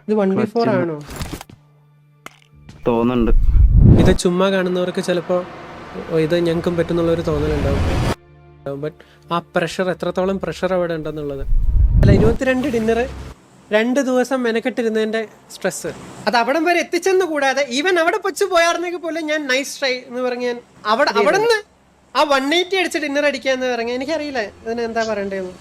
ഇത് 1v4 ആണോ തോന്നുന്നുണ്ട്. ഇത് ചുമ്മാ കാണുന്നവർക്ക് ചിലപ്പോൾ ഇത് ഞങ്ങൾക്കും പറ്റുന്നുള്ളൊരു തോന്നലുണ്ടാവും. ബട്ട് ആ പ്രഷർ, എത്രത്തോളം പ്രഷർ അവിടെ ഉണ്ടെന്നുള്ളത്. അല്ല, 22 ഡിന്നറ് 2 ദിവസം മെനക്കെട്ടിരുന്നതിന്റെ സ്ട്രെസ് അത് അവിടം വരെ എത്തിച്ചെന്ന് കൂടാതെ ഈവൻ അവിടെ പൊച്ചു പോയാർന്നെങ്കിൽ പോലും ഞാൻ നൈസ് ട്രൈ എന്ന് പറഞ്ഞ് ഞാൻ അവിടെ നിന്ന് ആ 180 അടിച്ച് ഡിന്നർ അടിക്കാന്ന് പറഞ്ഞ എനിക്കറിയില്ല ഇതിന് എന്താ പറയണ്ടേന്ന്.